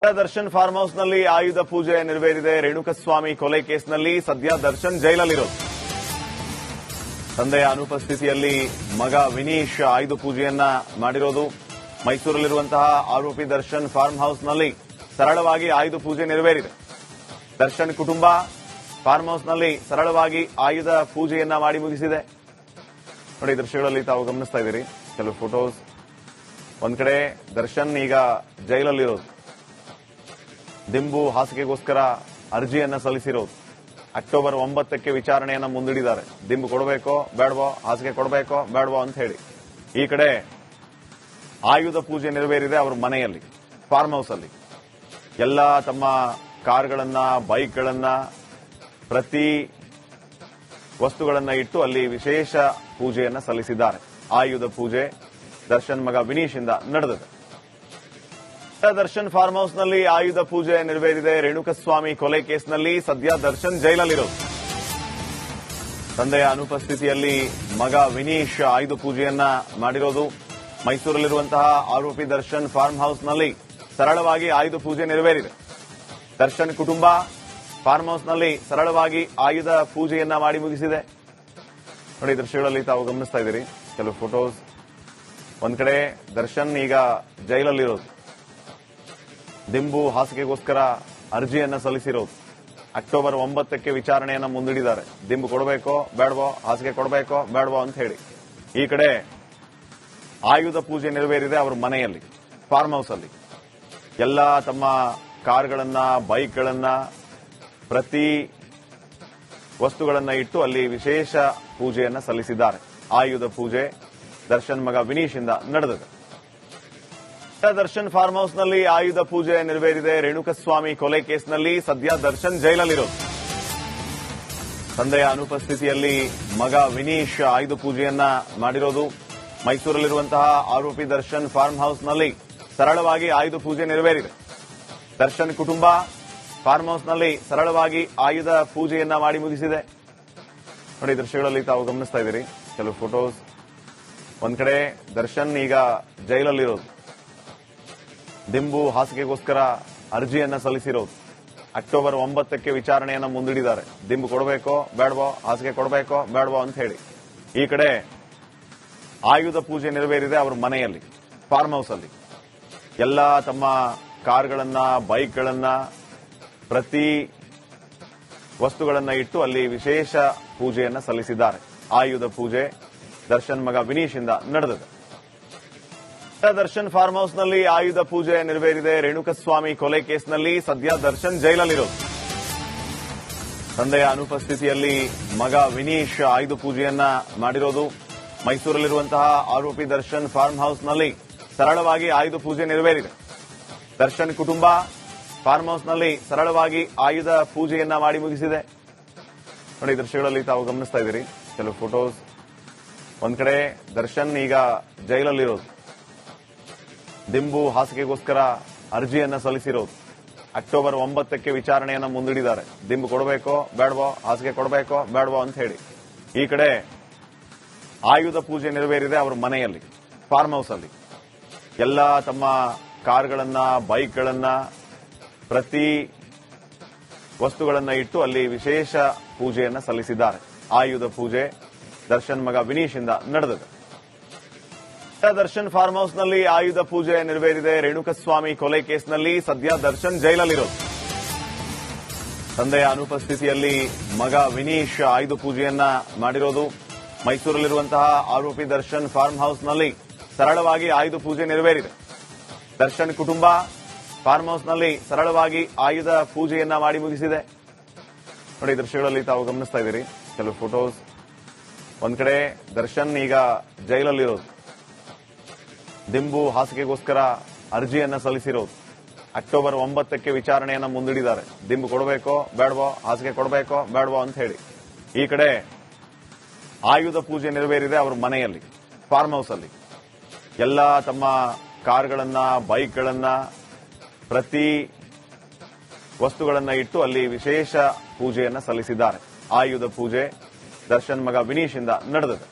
Darshan farm house ನಲ್ಲಿ ಆಯುಧ ಪೂಜೆ ನೆರವೇರಿದೆ. ರೇಣುಕಸ್ವಾಮಿ ಕೊಲೆ ಕೇಸ್ನಲ್ಲಿ ಸದ್ಯ ದರ್ಶನ್ ಜೈಲಲ್ಲಿರೋದು. ತಂದೆಯ ಅನುಪಸ್ಥಿತಿಯಲ್ಲಿ ಮಗ ವಿನೀಶ್ ಆಯುಧ ಪೂಜೆಯನ್ನ ಮಾಡಿರೋದು. ಮೈಸೂರಲ್ಲಿರುವಂತಹ ಆರೋಪಿ ದರ್ಶನ್ ಫಾರ್ಮ್ ಹೌಸ್ ನಲ್ಲಿ ಸರಳವಾಗಿ ಆಯುಧ ಪೂಜೆ ನೆರವೇರಿದೆ. ದರ್ಶನ್ ಕುಟುಂಬ ಫಾರ್ಮ್ ಹೌಸ್ ನಲ್ಲಿ ಸರಳವಾಗಿ ಆಯುಧ ಪೂಜೆಯನ್ನ ಮಾಡಿ ಮುಗಿಸಿದೆ. ನೋಡಿ, ದೃಶ್ಯಗಳಲ್ಲಿ ತಾವು ಗಮನಿಸ್ತಾ ಇದ್ದೀರಿ ಕೆಲವು ಫೋಟೋಸ್. ಒಂದ್ ಕಡೆ ದರ್ಶನ್ ಈಗ ಜೈಲಲ್ಲಿರೋದು. ದಿಂಬು ಹಾಸಿಗೆಗೋಸ್ಕರ ಅರ್ಜಿಯನ್ನ ಸಲ್ಲಿಸಿರೋದು. ಅಕ್ಟೋಬರ್ 9ಕ್ಕೆ ವಿಚಾರಣೆಯನ್ನ ಮುಂದೂಡಿದ್ದಾರೆ. ದಿಂಬು ಕೊಡಬೇಕೋ ಬೇಡವೋ, ಹಾಸಿಗೆ ಕೊಡಬೇಕೋ ಬೇಡವೋ ಅಂತ ಹೇಳಿ. ಈ ಕಡೆ ಆಯುಧ ಪೂಜೆ ನೆರವೇರಿದೆ ಅವರ ಮನೆಯಲ್ಲಿ, ಫಾರ್ಮ್ ಹೌಸ್ ಅಲ್ಲಿ. ಎಲ್ಲ ತಮ್ಮ ಕಾರ್ಗಳನ್ನ, ಬೈಕ್ಗಳನ್ನ, ಪ್ರತಿ ವಸ್ತುಗಳನ್ನ ಇಟ್ಟು ಅಲ್ಲಿ ವಿಶೇಷ ಪೂಜೆಯನ್ನ ಸಲ್ಲಿಸಿದ್ದಾರೆ. ಆಯುಧ ಪೂಜೆ ದರ್ಶನ್ ಮಗ ವಿನೀಶ್ ಇಂದ ನಡೆದಿದೆ. ದರ್ಶನ್ ಫಾರ್ಮ್ ಹೌಸ್ ನಲ್ಲಿ ಆಯುಧ ಪೂಜೆ ನೆರವೇರಿದೆ. ರೇಣುಕಸ್ವಾಮಿ ಕೊಲೆ ಕೇಸ್ನಲ್ಲಿ ಸದ್ಯ ದರ್ಶನ್ ಜೈಲಲ್ಲಿರೋದು. ತಂದೆಯ ಅನುಪಸ್ಥಿತಿಯಲ್ಲಿ ಮಗ ವಿನೀಶ್ ಆಯುಧ ಪೂಜೆಯನ್ನ ಮಾಡಿರೋದು. ಮೈಸೂರಲ್ಲಿರುವಂತಹ ಆರೋಪಿ ದರ್ಶನ್ ಫಾರ್ಮ್ ಹೌಸ್ ನಲ್ಲಿ ಸರಳವಾಗಿ ಆಯುಧ ಪೂಜೆ ನೆರವೇರಿದೆ. ದರ್ಶನ್ ಕುಟುಂಬ ಫಾರ್ಮ್ ಹೌಸ್ ನಲ್ಲಿ ಸರಳವಾಗಿ ಆಯುಧ ಪೂಜೆಯನ್ನ ಮಾಡಿ ಮುಗಿಸಿದೆ. ನೋಡಿ, ದೃಶ್ಯಗಳಲ್ಲಿ ತಾವು ಗಮನಿಸ್ತಾ ಇದ್ದೀರಿ ಕೆಲವು ಫೋಟೋಸ್. ಒಂದ್ ಕಡೆ ದರ್ಶನ್ ಈಗ ಜೈಲಲ್ಲಿರೋದು. ದಿಂಬು ಹಾಸಿಗೆಗೋಸ್ಕರ ಅರ್ಜಿಯನ್ನ ಸಲ್ಲಿಸಿರೋದು. ಅಕ್ಟೋಬರ್ 9ಕ್ಕೆ ವಿಚಾರಣೆಯನ್ನ ಮುಂದೂಡಿದ್ದಾರೆ. ದಿಂಬು ಕೊಡಬೇಕೋ ಬೇಡವೋ, ಹಾಸಿಗೆ ಕೊಡಬೇಕೋ ಬೇಡವೋ ಅಂತ ಹೇಳಿ. ಈ ಕಡೆ ಆಯುಧ ಪೂಜೆ ನೆರವೇರಿದೆ ಅವರ ಮನೆಯಲ್ಲಿ, ಫಾರ್ಮ್ ಹೌಸ್ ಅಲ್ಲಿ. ಎಲ್ಲ ತಮ್ಮ ಕಾರ್ಗಳನ್ನ, ಬೈಕ್ಗಳನ್ನ, ಪ್ರತಿ ವಸ್ತುಗಳನ್ನ ಇಟ್ಟು ಅಲ್ಲಿ ವಿಶೇಷ ಪೂಜೆಯನ್ನ ಸಲ್ಲಿಸಿದ್ದಾರೆ. ಆಯುಧ ಪೂಜೆ ದರ್ಶನ್ ಮಗ ವಿನೀಶ್ ಇಂದ ನಡೆದಿದೆ. ದರ್ಶನ್ ಫಾರ್ಮ್ ಹೌಸ್ ನಲ್ಲಿ ಆಯುಧ ಪೂಜೆ ನೆರವೇರಿದೆ. ರೇಣುಕಸ್ವಾಮಿ ಕೊಲೆ ಕೇಸ್ನಲ್ಲಿ ಸದ್ಯ ದರ್ಶನ್ ಜೈಲಲ್ಲಿರೋದು. ತಂದೆಯ ಅನುಪಸ್ಥಿತಿಯಲ್ಲಿ ಮಗ ವಿನೀಶ್ ಆಯುಧ ಪೂಜೆಯನ್ನ ಮಾಡಿರೋದು. ಮೈಸೂರಲ್ಲಿರುವಂತಹ ಆರೋಪಿ ದರ್ಶನ್ ಫಾರ್ಮ್ ಹೌಸ್ ನಲ್ಲಿ ಸರಳವಾಗಿ ಆಯುಧ ಪೂಜೆ ನೆರವೇರಿದೆ. ದರ್ಶನ್ ಕುಟುಂಬ ಫಾರ್ಮ್ ಹೌಸ್ ನಲ್ಲಿ ಸರಳವಾಗಿ ಆಯುಧ ಪೂಜೆಯನ್ನ ಮಾಡಿ ಮುಗಿಸಿದೆ. ನೋಡಿ, ದೃಶ್ಯಗಳಲ್ಲಿ ತಾವು ಗಮನಿಸ್ತಾ ಇದ್ದೀರಿ ಕೆಲವು ಫೋಟೋಸ್. ಒಂದ್ ಕಡೆ ದರ್ಶನ್ ಈಗ ಜೈಲಲ್ಲಿರೋದು. ದಿಂಬು ಹಾಸಿಗೆಗೋಸ್ಕರ ಅರ್ಜಿಯನ್ನ ಸಲ್ಲಿಸಿರೋದು. ಅಕ್ಟೋಬರ್ 9ಕ್ಕೆ ವಿಚಾರಣೆಯನ್ನ ಮುಂದೂಡಿದ್ದಾರೆ. ದಿಂಬು ಕೊಡಬೇಕೋ ಬೇಡವೋ, ಹಾಸಿಗೆ ಕೊಡಬೇಕೋ ಬೇಡವೋ ಅಂತ ಹೇಳಿ. ಈ ಕಡೆ ಆಯುಧ ಪೂಜೆ ನೆರವೇರಿದೆ ಅವರ ಮನೆಯಲ್ಲಿ, ಫಾರ್ಮ್ ಹೌಸ್ ಅಲ್ಲಿ. ಎಲ್ಲ ತಮ್ಮ ಕಾರ್ಗಳನ್ನ, ಬೈಕ್ಗಳನ್ನ, ಪ್ರತಿ ವಸ್ತುಗಳನ್ನ ಇಟ್ಟು ಅಲ್ಲಿ ವಿಶೇಷ ಪೂಜೆಯನ್ನ ಸಲ್ಲಿಸಿದ್ದಾರೆ. ಆಯುಧ ಪೂಜೆ ದರ್ಶನ್ ಮಗ ವಿನೀಶ್ ಇಂದ ನಡೆದಿದೆ. ದರ್ಶನ್ ಫಾರ್ಮ್ ಹೌಸ್ ನಲ್ಲಿ ಆಯುಧ ಪೂಜೆ ನೆರವೇರಿದೆ. ರೇಣುಕಸ್ವಾಮಿ ಕೊಲೆ ಕೇಸ್ನಲ್ಲಿ ಸದ್ಯ ದರ್ಶನ್ ಜೈಲಲ್ಲಿರೋದು. ತಂದೆಯ ಅನುಪಸ್ಥಿತಿಯಲ್ಲಿ ಮಗ ವಿನೀಶ್ ಆಯುಧ ಪೂಜೆಯನ್ನ ಮಾಡಿರೋದು. ಮೈಸೂರಲ್ಲಿರುವಂತಹ ಆರೋಪಿ ದರ್ಶನ್ ಫಾರ್ಮ್ ಹೌಸ್ ನಲ್ಲಿ ಸರಳವಾಗಿ ಆಯುಧ ಪೂಜೆ ನೆರವೇರಿದೆ. ದರ್ಶನ್ ಕುಟುಂಬ ಫಾರ್ಮ್ ಹೌಸ್ ನಲ್ಲಿ ಸರಳವಾಗಿ ಆಯುಧ ಪೂಜೆಯನ್ನ ಮಾಡಿ ಮುಗಿಸಿದೆ. ನೋಡಿ, ದೃಶ್ಯಗಳಲ್ಲಿ ತಾವು ಗಮನಿಸ್ತಾ ಇದ್ದೀರಿ ಕೆಲವು ಫೋಟೋಸ್. ಒಂದ್ ಕಡೆ ದರ್ಶನ್ ಈಗ ಜೈಲಲ್ಲಿರೋದು. ದಿಂಬು ಹಾಸಿಗೆಗೋಸ್ಕರ ಅರ್ಜಿಯನ್ನ ಸಲ್ಲಿಸಿರೋದು. ಅಕ್ಟೋಬರ್ 9ಕ್ಕೆ ವಿಚಾರಣೆಯನ್ನ ಮುಂದೂಡಿದ್ದಾರೆ. ದಿಂಬು ಕೊಡಬೇಕೋ ಬೇಡವೋ, ಹಾಸಿಗೆ ಕೊಡಬೇಕೋ ಬೇಡವೋ ಅಂತ ಹೇಳಿ. ಈ ಕಡೆ ಆಯುಧ ಪೂಜೆ ನೆರವೇರಿದೆ ಅವರ ಮನೆಯಲ್ಲಿ, ಫಾರ್ಮ್ ಹೌಸ್ ಅಲ್ಲಿ. ಎಲ್ಲ ತಮ್ಮ ಕಾರ್ಗಳನ್ನ, ಬೈಕ್ಗಳನ್ನ, ಪ್ರತಿ ವಸ್ತುಗಳನ್ನ ಇಟ್ಟು ಅಲ್ಲಿ ವಿಶೇಷ ಪೂಜೆಯನ್ನ ಸಲ್ಲಿಸಿದ್ದಾರೆ. ಆಯುಧ ಪೂಜೆ ದರ್ಶನ್ ಮಗ ವಿನೀಶ್ ಇಂದ ನಡೆದಿದೆ. ದರ್ಶನ್ ಫಾರ್ಮ್ ಹೌಸ್ ನಲ್ಲಿ ಆಯುಧ ಪೂಜೆ ನೆರವೇರಿದೆ. ರೇಣುಕಸ್ವಾಮಿ ಕೊಲೆ ಕೇಸ್ನಲ್ಲಿ ಸದ್ಯ ದರ್ಶನ್ ಜೈಲಲ್ಲಿರೋದು. ತಂದೆಯ ಅನುಪಸ್ಥಿತಿಯಲ್ಲಿ ಮಗ ವಿನೀಶ್ ಆಯುಧ ಪೂಜೆಯನ್ನ ಮಾಡಿರೋದು. ಮೈಸೂರಲ್ಲಿರುವಂತಹ ಆರೋಪಿ ದರ್ಶನ್ ಫಾರ್ಮ್ ಹೌಸ್ ನಲ್ಲಿ ಸರಳವಾಗಿ ಆಯುಧ ಪೂಜೆ ನೆರವೇರಿದೆ. ದರ್ಶನ್ ಕುಟುಂಬ ಫಾರ್ಮ್ ಹೌಸ್ ನಲ್ಲಿ ಸರಳವಾಗಿ ಆಯುಧ ಪೂಜೆಯನ್ನ ಮಾಡಿ ಮುಗಿಸಿದೆ. ನೋಡಿ, ದೃಶ್ಯಗಳಲ್ಲಿ ತಾವು ಗಮನಿಸ್ತಾ ಇದ್ದೀರಿ ಕೆಲವು ಫೋಟೋಸ್. ಒಂದ್ ಕಡೆ ದರ್ಶನ್ ಈಗ ಜೈಲಲ್ಲಿರೋದು. ದಿಂಬು ಹಾಸಿಗೆಗೋಸ್ಕರ ಅರ್ಜಿಯನ್ನ ಸಲ್ಲಿಸಿರೋದು. ಅಕ್ಟೋಬರ್ 9ಕ್ಕೆ ವಿಚಾರಣೆಯನ್ನ ಮುಂದೂಡಿದ್ದಾರೆ. ದಿಂಬು ಕೊಡಬೇಕೋ ಬೇಡವೋ, ಹಾಸಿಗೆ ಕೊಡಬೇಕೋ ಬೇಡವೋ ಅಂತ ಹೇಳಿ. ಈ ಕಡೆ ಆಯುಧ ಪೂಜೆ ನೆರವೇರಿದೆ ಅವರ ಮನೆಯಲ್ಲಿ, ಫಾರ್ಮ್ ಹೌಸ್ ಅಲ್ಲಿ. ಎಲ್ಲ ತಮ್ಮ ಕಾರ್ಗಳನ್ನ, ಬೈಕ್ಗಳನ್ನ, ಪ್ರತಿ ವಸ್ತುಗಳನ್ನ ಇಟ್ಟು ಅಲ್ಲಿ ವಿಶೇಷ ಪೂಜೆಯನ್ನ ಸಲ್ಲಿಸಿದ್ದಾರೆ. ಆಯುಧ ಪೂಜೆ ದರ್ಶನ್ ಮಗ ವಿನೀಶ್ ಇಂದ ನಡೆದಿದೆ.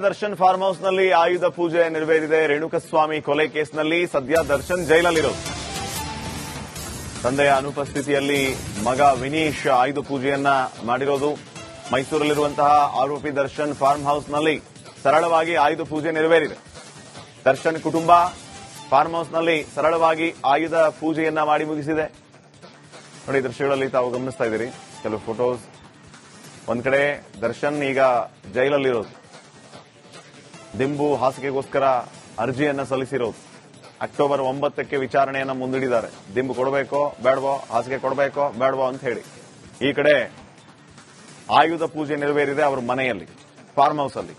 ದರ್ಶನ್ ಫಾರ್ಮ್ ಹೌಸ್ ನಲ್ಲಿ ಆಯುಧ ಪೂಜೆ ನೆರವೇರಿದೆ. ರೇಣುಕಸ್ವಾಮಿ ಕೊಲೆ ಕೇಸ್ನಲ್ಲಿ ಸದ್ಯ ದರ್ಶನ್ ಜೈಲಲ್ಲಿರೋದು. ತಂದೆಯ ಅನುಪಸ್ಥಿತಿಯಲ್ಲಿ ಮಗ ವಿನೀಶ್ ಆಯುಧ ಪೂಜೆಯನ್ನ ಮಾಡಿರೋದು. ಮೈಸೂರಲ್ಲಿರುವಂತಹ ಆರೋಪಿ ದರ್ಶನ್ ಫಾರ್ಮ್ ಹೌಸ್ನಲ್ಲಿ ಸರಳವಾಗಿ ಆಯುಧ ಪೂಜೆ ನೆರವೇರಿದೆ. ದರ್ಶನ್ ಕುಟುಂಬ ಫಾರ್ಮ್ ಹೌಸ್ನಲ್ಲಿ ಸರಳವಾಗಿ ಆಯುಧ ಪೂಜೆಯನ್ನ ಮಾಡಿ ಮುಗಿಸಿದೆ. ನೋಡಿ, ದೃಶ್ಯಗಳಲ್ಲಿ ತಾವು ಗಮನಿಸ್ತಾ ಇದ್ದೀರಿ ಕೆಲವು ಫೋಟೋಸ್. ಒಂದ್ ಕಡೆ ದರ್ಶನ್ ಈಗ ಜೈಲಲ್ಲಿರೋದು, ದಿಂಬು ಹಾಸಿಗೆಗೋಸ್ಕರ ಅರ್ಜಿಯನ್ನ ಸಲ್ಲಿಸಿರೋದು. ಅಕ್ಟೋಬರ್ 9ಕ್ಕೆ ವಿಚಾರಣೆಯನ್ನ ಮುಂದೂಡಿದ್ದಾರೆ. ದಿಂಬು ಕೊಡಬೇಕೋ ಬೇಡವೋ, ಹಾಸಿಗೆ ಕೊಡಬೇಕೋ ಬೇಡವೋ ಅಂತ ಹೇಳಿ. ಈ ಕಡೆ ಆಯುಧ ಪೂಜೆ ನೆರವೇರಿದೆ ಅವರ ಮನೆಯಲ್ಲಿ, ಫಾರ್ಮ್ ಹೌಸ್ ಅಲ್ಲಿ.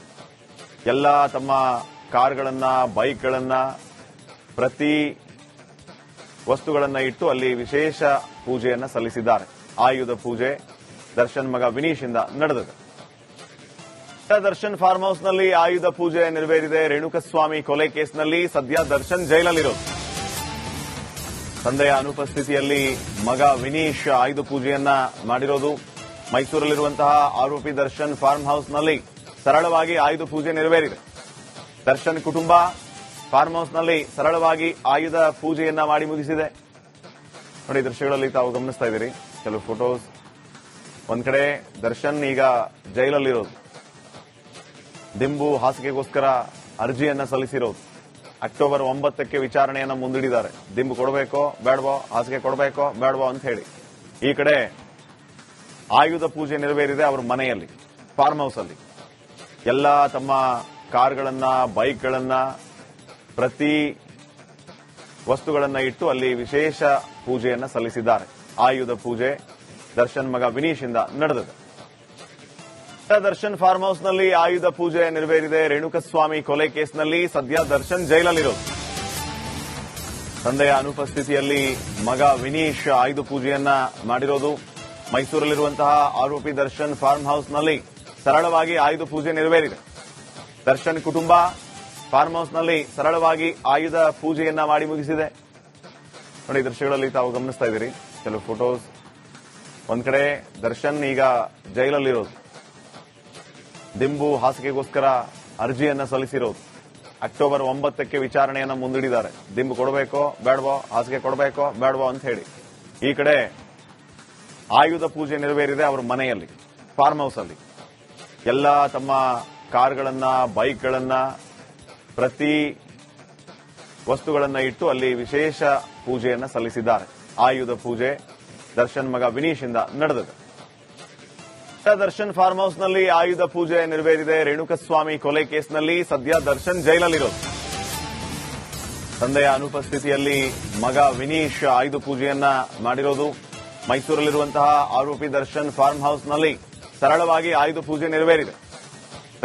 ಎಲ್ಲ ತಮ್ಮ ಕಾರ್ಗಳನ್ನ, ಬೈಕ್ಗಳನ್ನ, ಪ್ರತಿ ವಸ್ತುಗಳನ್ನ ಇಟ್ಟು ಅಲ್ಲಿ ವಿಶೇಷ ಪೂಜೆಯನ್ನ ಸಲ್ಲಿಸಿದ್ದಾರೆ. ಆಯುಧ ಪೂಜೆ ದರ್ಶನ್ ಮಗ ವಿನೀಶ್ ಇಂದ ನಡೆದಿದೆ. ದರ್ಶನ್ ಫಾರ್ಮ್ ಹೌಸ್ನಲ್ಲಿ ಆಯುಧ ಪೂಜೆ ನೆರವೇರಿದೆ. ರೇಣುಕಸ್ವಾಮಿ ಕೊಲೆ ಕೇಸ್ನಲ್ಲಿ ಸದ್ಯ ದರ್ಶನ್ ಜೈಲಲ್ಲಿರೋದು. ತಂದೆಯ ಅನುಪಸ್ಥಿತಿಯಲ್ಲಿ ಮಗ ವಿನೀಶ್ ಆಯುಧ ಪೂಜೆಯನ್ನ ಮಾಡಿರೋದು. ಮೈಸೂರಲ್ಲಿರುವಂತಹ ಆರೋಪಿ ದರ್ಶನ್ ಫಾರ್ಮ್ ಹೌಸ್ನಲ್ಲಿ ಸರಳವಾಗಿ ಆಯುಧ ಪೂಜೆ ನೆರವೇರಿದೆ. ದರ್ಶನ್ ಕುಟುಂಬ ಫಾರ್ಮ್ ಹೌಸ್ನಲ್ಲಿ ಸರಳವಾಗಿ ಆಯುಧ ಪೂಜೆಯನ್ನ ಮಾಡಿ ಮುಗಿಸಿದೆ. ನೋಡಿ, ದೃಶ್ಯಗಳಲ್ಲಿ ತಾವು ಗಮನಿಸ್ತಾ ಇದ್ದೀರಿ ಕೆಲವು ಫೋಟೋಸ್. ಒಂದ್ ಕಡೆ ದರ್ಶನ್ ಈಗ ಜೈಲಲ್ಲಿರೋದು, ದಿಂಬು ಹಾಸಿಗೆಗೋಸ್ಕರ ಅರ್ಜಿಯನ್ನ ಸಲ್ಲಿಸಿರೋದು. ಅಕ್ಟೋಬರ್ 9ಕ್ಕೆ ವಿಚಾರಣೆಯನ್ನ ಮುಂದೂಡಿದ್ದಾರೆ. ದಿಂಬು ಕೊಡಬೇಕೋ ಬೇಡವೋ, ಹಾಸಿಗೆ ಕೊಡಬೇಕೋ ಬೇಡವೋ ಅಂತ ಹೇಳಿ. ಈ ಕಡೆ ಆಯುಧ ಪೂಜೆ ನೆರವೇರಿದೆ ಅವರ ಮನೆಯಲ್ಲಿ, ಫಾರ್ಮ್ ಹೌಸ್ ಅಲ್ಲಿ. ಎಲ್ಲ ತಮ್ಮ ಕಾರ್ಗಳನ್ನ, ಬೈಕ್ಗಳನ್ನ, ಪ್ರತಿ ವಸ್ತುಗಳನ್ನ ಇಟ್ಟು ಅಲ್ಲಿ ವಿಶೇಷ ಪೂಜೆಯನ್ನ ಸಲ್ಲಿಸಿದ್ದಾರೆ. ಆಯುಧ ಪೂಜೆ ದರ್ಶನ್ ಮಗ ವಿನೀಶ್ ಇಂದ ನಡೆದಿದೆ. ದರ್ಶನ್ ಫಾರ್ಮ್ ಹೌಸ್ನಲ್ಲಿ ಆಯುಧ ಪೂಜೆ ನೆರವೇರಿದೆ. ರೇಣುಕಸ್ವಾಮಿ ಕೊಲೆ ಕೇಸ್ನಲ್ಲಿ ಸದ್ಯ ದರ್ಶನ್ ಜೈಲಲ್ಲಿರೋದು. ತಂದೆಯ ಅನುಪಸ್ಥಿತಿಯಲ್ಲಿ ಮಗ ವಿನೀಶ್ ಆಯುಧ ಪೂಜೆಯನ್ನ ಮಾಡಿರೋದು. ಮೈಸೂರಲ್ಲಿರುವಂತಹ ಆರೋಪಿ ದರ್ಶನ್ ಫಾರ್ಮ್ ಹೌಸ್ನಲ್ಲಿ ಸರಳವಾಗಿ ಆಯುಧ ಪೂಜೆ ನೆರವೇರಿದೆ. ದರ್ಶನ್ ಕುಟುಂಬ ಫಾರ್ಮ್ ಹೌಸ್ನಲ್ಲಿ ಸರಳವಾಗಿ ಆಯುಧ ಪೂಜೆಯನ್ನ ಮಾಡಿ ಮುಗಿಸಿದೆ. ನೋಡಿ, ದೃಶ್ಯಗಳಲ್ಲಿ ತಾವು ಗಮನಿಸ್ತಾ ಇದ್ದೀರಿ ಕೆಲವು ಫೋಟೋಸ್. ಒಂದ್ ಕಡೆ ದರ್ಶನ್ ಈಗ ಜೈಲಲ್ಲಿರೋದು, ದಿಂಬು ಹಾಸಿಗೆಗೋಸ್ಕರ ಅರ್ಜಿಯನ್ನ ಸಲ್ಲಿಸಿರೋದು. ಅಕ್ಟೋಬರ್ 9ಕ್ಕೆ ವಿಚಾರಣೆಯನ್ನ ಮುಂದೂಡಿದ್ದಾರೆ. ದಿಂಬು ಕೊಡಬೇಕೋ ಬೇಡವೋ, ಹಾಸಿಗೆ ಕೊಡಬೇಕೋ ಬೇಡವೋ ಅಂತ ಹೇಳಿ. ಈ ಕಡೆ ಆಯುಧ ಪೂಜೆ ನೆರವೇರಿದೆ ಅವರ ಮನೆಯಲ್ಲಿ, ಫಾರ್ಮ್ ಹೌಸ್ ಅಲ್ಲಿ. ಎಲ್ಲ ತಮ್ಮ ಕಾರ್ಗಳನ್ನ, ಬೈಕ್ಗಳನ್ನ, ಪ್ರತಿ ವಸ್ತುಗಳನ್ನ ಇಟ್ಟು ಅಲ್ಲಿ ವಿಶೇಷ ಪೂಜೆಯನ್ನ ಸಲ್ಲಿಸಿದ್ದಾರೆ. ಆಯುಧ ಪೂಜೆ ದರ್ಶನ್ ಮಗ ವಿನೀಶ್ ಇಂದ ನಡೆದಿದೆ. ದರ್ಶನ್ ಫಾರ್ಮ್ ಹೌಸ್ನಲ್ಲಿ ಆಯುಧ ಪೂಜೆ ನೆರವೇರಿದೆ. ರೇಣುಕಸ್ವಾಮಿ ಕೊಲೆ ಕೇಸ್ನಲ್ಲಿ ಸದ್ಯ ದರ್ಶನ್ ಜೈಲಲ್ಲಿರೋದು. ತಂದೆಯ ಅನುಪಸ್ಥಿತಿಯಲ್ಲಿ ಮಗ ವಿನೀಶ್ ಆಯುಧ ಪೂಜೆಯನ್ನ ಮಾಡಿರೋದು. ಮೈಸೂರಲ್ಲಿರುವಂತಹ ಆರೋಪಿ ದರ್ಶನ್ ಫಾರ್ಮ್ ಹೌಸ್ನಲ್ಲಿ ಸರಳವಾಗಿ ಆಯುಧ ಪೂಜೆ ನೆರವೇರಿದೆ.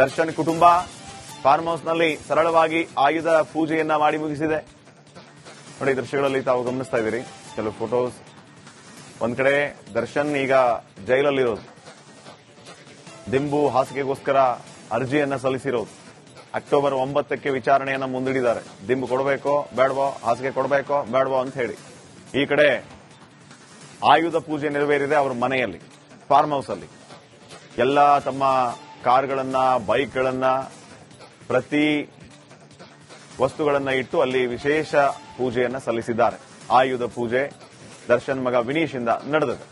ದರ್ಶನ್ ಕುಟುಂಬ ಫಾರ್ಮ್ ಹೌಸ್ನಲ್ಲಿ ಸರಳವಾಗಿ ಆಯುಧ ಪೂಜೆಯನ್ನ ಮಾಡಿ ಮುಗಿಸಿದೆ. ನೋಡಿ, ದೃಶ್ಯಗಳಲ್ಲಿ ತಾವು ಗಮನಿಸ್ತಾ ಇದ್ದೀರಿ ಕೆಲವು ಫೋಟೋಸ್. ಒಂದ್ ಕಡೆ ದರ್ಶನ್ ಈಗ ಜೈಲಲ್ಲಿರೋದು, ದಿಂಬು ಹಾಸಿಗೆಗೋಸ್ಕರ ಅರ್ಜಿಯನ್ನ ಸಲ್ಲಿಸಿರೋದು. ಅಕ್ಟೋಬರ್ 9ಕ್ಕೆ ವಿಚಾರಣೆಯನ್ನ ಮುಂದೂಡಿದ್ದಾರೆ. ದಿಂಬು ಕೊಡಬೇಕೋ ಬೇಡವೋ, ಹಾಸಿಗೆ ಕೊಡಬೇಕೋ ಬೇಡವೋ ಅಂತ ಹೇಳಿ. ಈ ಕಡೆ ಆಯುಧ ಪೂಜೆ ನೆರವೇರಿದೆ ಅವರ ಮನೆಯಲ್ಲಿ, ಫಾರ್ಮ್ ಹೌಸ್ ಅಲ್ಲಿ. ಎಲ್ಲ ತಮ್ಮ ಕಾರ್ಗಳನ್ನ, ಬೈಕ್ಗಳನ್ನ, ಪ್ರತಿ ವಸ್ತುಗಳನ್ನ ಇಟ್ಟು ಅಲ್ಲಿ ವಿಶೇಷ ಪೂಜೆಯನ್ನ ಸಲ್ಲಿಸಿದ್ದಾರೆ. ಆಯುಧ ಪೂಜೆ ದರ್ಶನ್ ಮಗ ವಿನೀಶ್ ಇಂದ ನಡೆದಿದೆ.